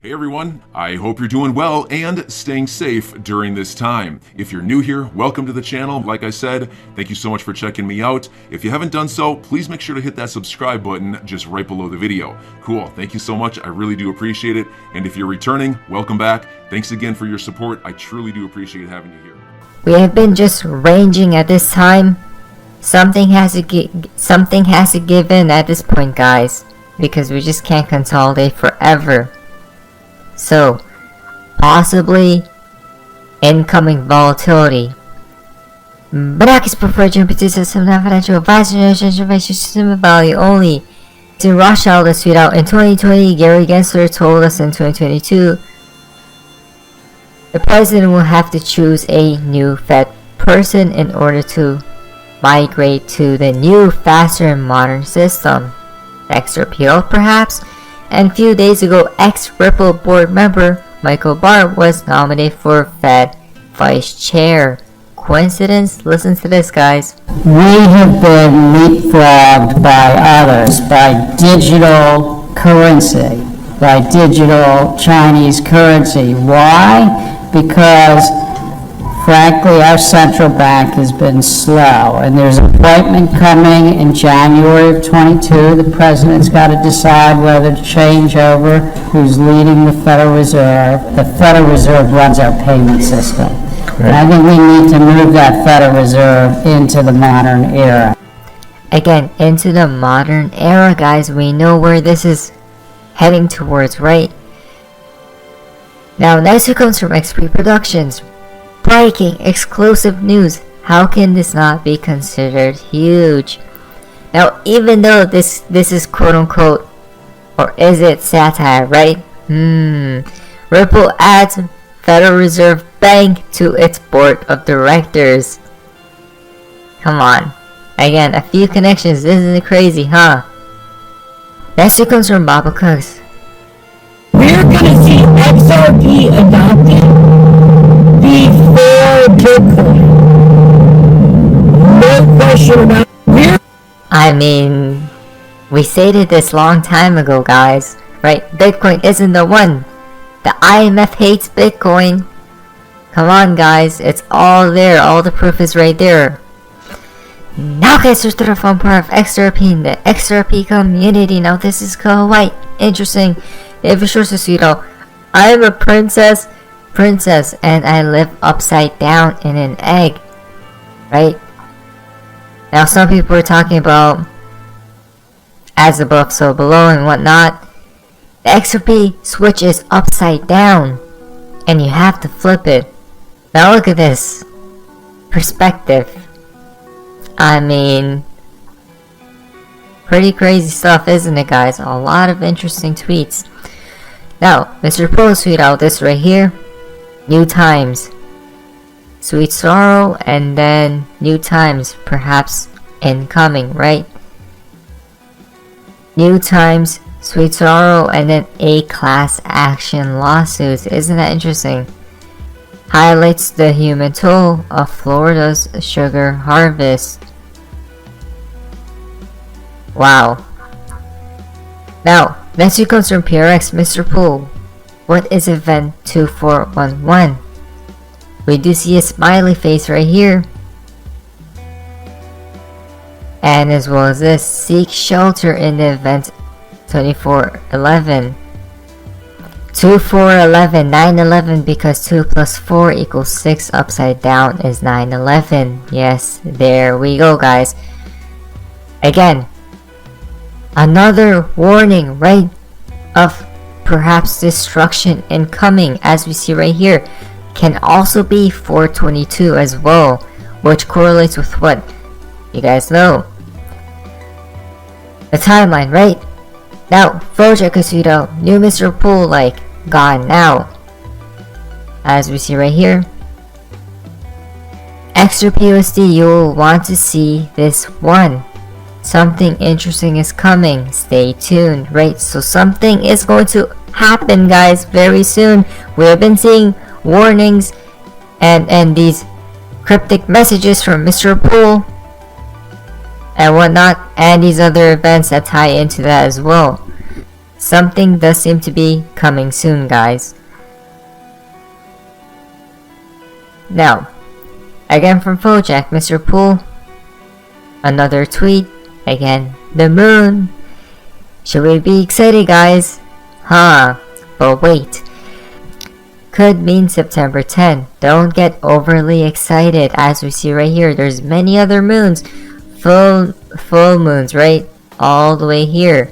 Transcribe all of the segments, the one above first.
Hey everyone, I hope you're doing well and staying safe during this time. If you're new here, welcome to the channel. Like I said, thank you so much for checking me out. If you haven't done so, please make sure to hit that subscribe button just right below the video. Cool, thank you so much. I really do appreciate it. And if you're returning, welcome back. Thanks again for your support. I truly do appreciate having you here. We have been just ranging at this time. Something has to give in at this point, guys, because we just can't consolidate forever. So, possibly incoming volatility. Brackets preferred to some financial advisor value only. To rush out the sweet out in 2020, Gary Gensler told us in 2022 the president will have to choose a new Fed person in order to migrate to the new, faster, and modern system. XRPL perhaps? And a few days ago, ex-Ripple board member Michael Barr was nominated for Fed Vice Chair. Coincidence? Listen to this, guys. We have been leapfrogged by others, by digital currency, by digital Chinese currency. Why? Because frankly, our central bank has been slow, and there's an appointment coming in January of 22. The president's got to decide whether to change over who's leading the Federal Reserve. The Federal Reserve runs our payment system. And I think we need to move that Federal Reserve into the modern era. Again, into the modern era, guys. We know where this is heading towards, right? Now, next comes from XP Productions. Breaking exclusive news. How can this not be considered huge? Now, even though this is quote unquote, or is it satire, right? Ripple adds Federal Reserve Bank to its board of directors. Come on. Again, a few connections. Isn't it crazy, huh? Next it comes from Baba Cooks. We're gonna see XRP adopted before Bitcoin. No question about it. I mean, we stated this long time ago, guys, right? Bitcoin isn't the one. The IMF hates Bitcoin. Come on, guys, it's all there. All the proof is right there. Now, guys, we're to the fun part of XRP and the XRP community. Now, this is quite interesting. If you're sure to know, I am a princess, and I live upside down in an egg, right? Now, some people are talking about as above, so below, and whatnot. The XRP switch is upside down, and you have to flip it. Now, look at this perspective. I mean, pretty crazy stuff, isn't it, guys? A lot of interesting tweets. Now, Mr. Pro tweet out this right here. New times. Sweet sorrow, and then new times, perhaps incoming, right? New times, sweet sorrow, and then a class action lawsuits. Isn't that interesting? Highlights the human toll of Florida's sugar harvest. Wow. Now, next comes from PRX, Mr. Pool. What is event 2411? We do see a smiley face right here. And as well as this, seek shelter in the event 2411. 2411, 911, because 2 plus 4 equals 6 upside down is 911. Yes, there we go, guys. Again, another warning, right, of perhaps destruction incoming, as we see right here. Can also be 422 as well, which correlates with what you guys know. The timeline, right? Now, Foja Casudo, new Mr. Pool, like, gone now. As we see right here. XRP you will want to see this one. Something interesting is coming. Stay tuned, right? So something is going to happen, guys, very soon. We have been seeing warnings and these cryptic messages from Mr. Pool and whatnot, and these other events that tie into that as well. something does seem to be coming soon, guys. Now, again from Fojack, Mr. Pool, another tweet, again, the moon. Should we be excited, guys? Huh, but wait. Could mean September 10. Don't get overly excited. As we see right here, there's many other moons. Full moons, right? All the way here.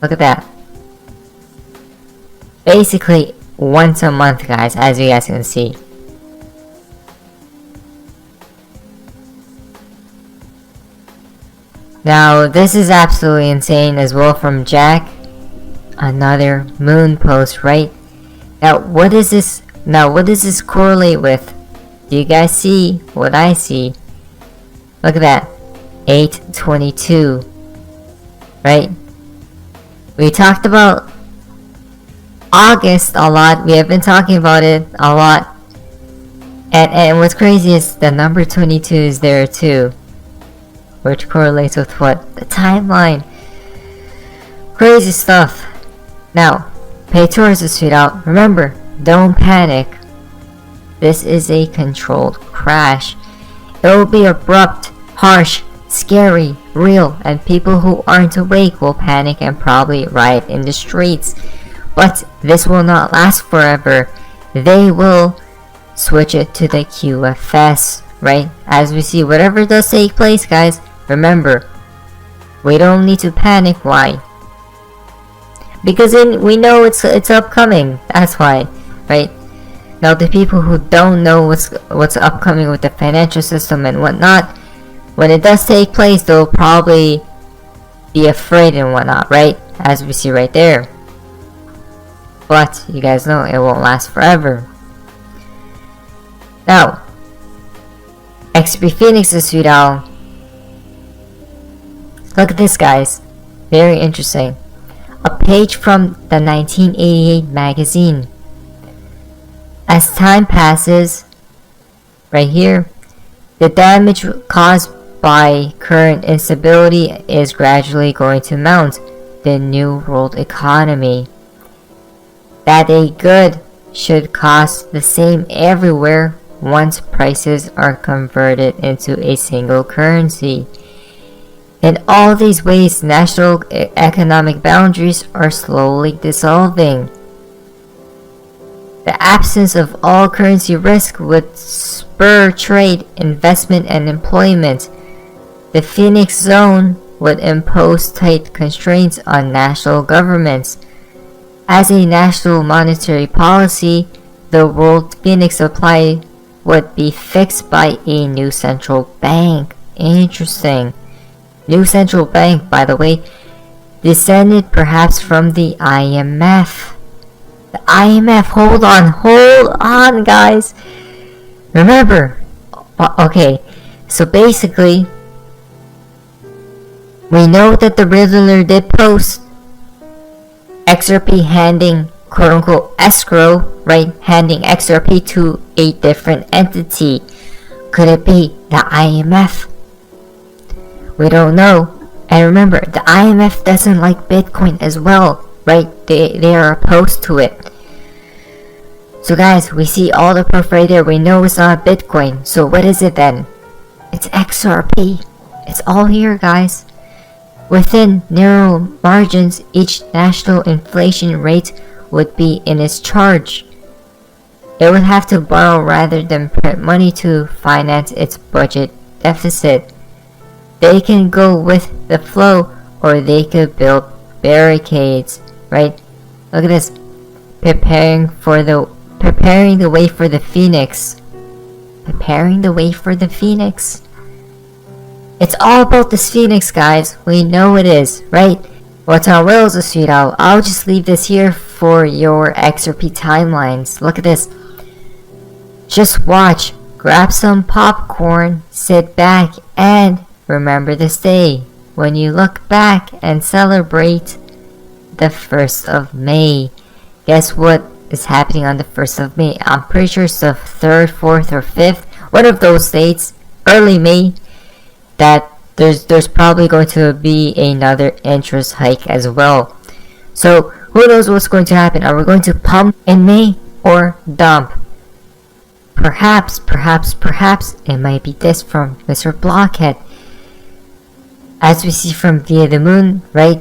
Look at that. Basically, once a month, guys, as you guys can see. Now, this is absolutely insane as well from Jack. Another moon post, right? Now, what is this? Now, what does this correlate with? Do you guys see what I see? Look at that. 822. Right? We talked about August a lot. We have been talking about it a lot. And what's crazy is the number 22 is there too. Which correlates with what? The timeline. Crazy stuff. Now, pay towards this shootout. Remember, don't panic. This is a controlled crash. It will be abrupt, harsh, scary, real, and people who aren't awake will panic and probably riot in the streets. But this will not last forever. They will switch it to the QFS, right? As we see, whatever does take place, guys, remember, we don't need to panic. Why? Because we know it's upcoming. That's why, right? Now, the people who don't know what's upcoming with the financial system and whatnot, when it does take place, they'll probably be afraid and whatnot, right? As we see right there. But you guys know it won't last forever. Now, XRP Phoenix is $3. Look at this, guys. Very interesting. A page from the 1988 magazine. As time passes, right here, the damage caused by current instability is gradually going to mount the new world economy. That a good should cost the same everywhere once prices are converted into a single currency. In all these ways, national economic boundaries are slowly dissolving. The absence of all currency risk would spur trade, investment, and employment. The Phoenix Zone would impose tight constraints on national governments. As a national monetary policy, the world Phoenix supply would be fixed by a new central bank. Interesting. New central bank, by the way, descended perhaps from the IMF. The IMF, hold on, guys. Remember, okay, so basically, we know that the Riddler did post XRP handing quote-unquote escrow, right? Handing XRP to a different entity. Could it be the IMF? We don't know. And remember, the IMF doesn't like Bitcoin as well, right? They are opposed to it. So guys, we see all the proof right there. We know it's not Bitcoin. So what is it then? It's XRP. It's all here, guys. Within narrow margins, each national inflation rate would be in its charge. It would have to borrow rather than print money to finance its budget deficit. They can go with the flow, or they could build barricades, right? Look at this. Preparing the way for the Phoenix. Preparing the way for the Phoenix. It's all about this Phoenix, guys. We know it is, right? What's on Will's a sweet out. I'll just leave this here for your XRP timelines. Look at this. Just watch. Grab some popcorn, sit back, and remember this day when you look back and celebrate the 1st of May. Guess what is happening on the 1st of May? I'm pretty sure it's the 3rd, 4th, or 5th. One of those dates, early May, that there's probably going to be another interest hike as well. So who knows what's going to happen? Are we going to pump in May or dump? Perhaps it might be this from Mr. Blockhead. As we see from Via the Moon, right?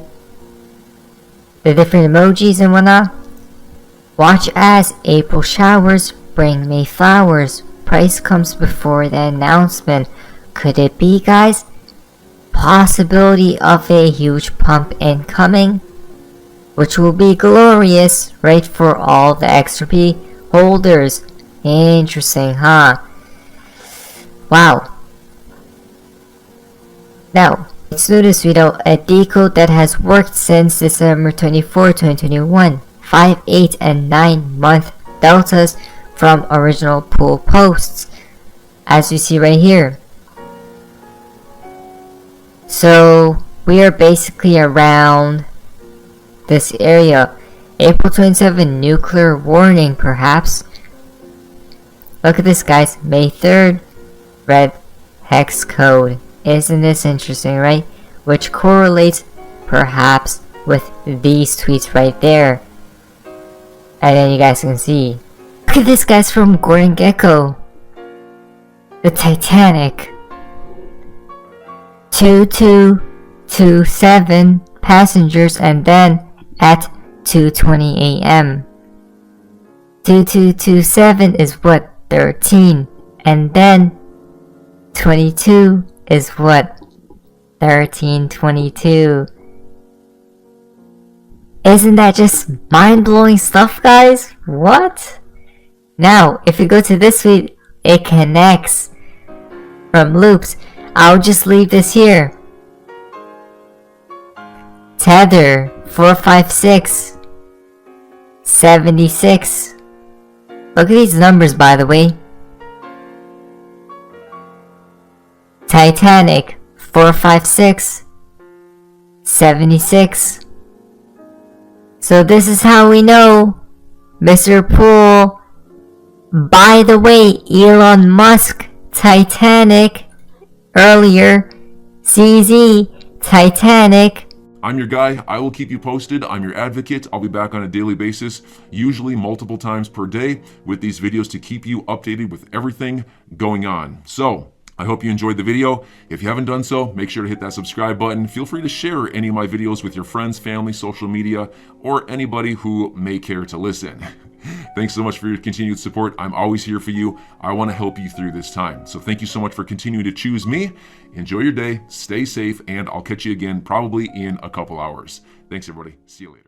The different emojis and whatnot. Watch as April showers bring May flowers. Price comes before the announcement. Could it be, guys? Possibility of a huge pump incoming, which will be glorious, right, for all the XRP holders. Interesting, huh? Wow. Now, let's do this video, a decode that has worked since December 24, 2021. 5, 8, and 9 month deltas from original pool posts, as you see right here. So we are basically around this area. April 27, nuclear warning perhaps. Look at this, guys. May 3rd, red hex code. Isn't this interesting, right? Which correlates perhaps with these tweets right there. And then you guys can see. Look at this, guys, from Gordon Gekko. The Titanic. 2227 passengers, and then at 2:20 a.m. 2227 is what? 13. And then 22 is what? 1322. Isn't that just mind-blowing stuff, guys? What? Now, if you go to this tweet, it connects from loops. I'll just leave this here. Tether 456 76. Look at these numbers, by the way. Titanic 456 76. So this is how we know Mr. Pool. By the way, Elon Musk Titanic earlier, CZ Titanic. I'm your guy. I will keep you posted. I'm your advocate. I'll be back on a daily basis, usually multiple times per day, with these videos to keep you updated with everything going on. So I hope you enjoyed the video. If you haven't done so, make sure to hit that subscribe button. Feel free to share any of my videos with your friends, family, social media, or anybody who may care to listen. Thanks so much for your continued support. I'm always here for you. I want to help you through this time. So thank you so much for continuing to choose me. Enjoy your day, stay safe, and I'll catch you again probably in a couple hours. Thanks, everybody. See you later.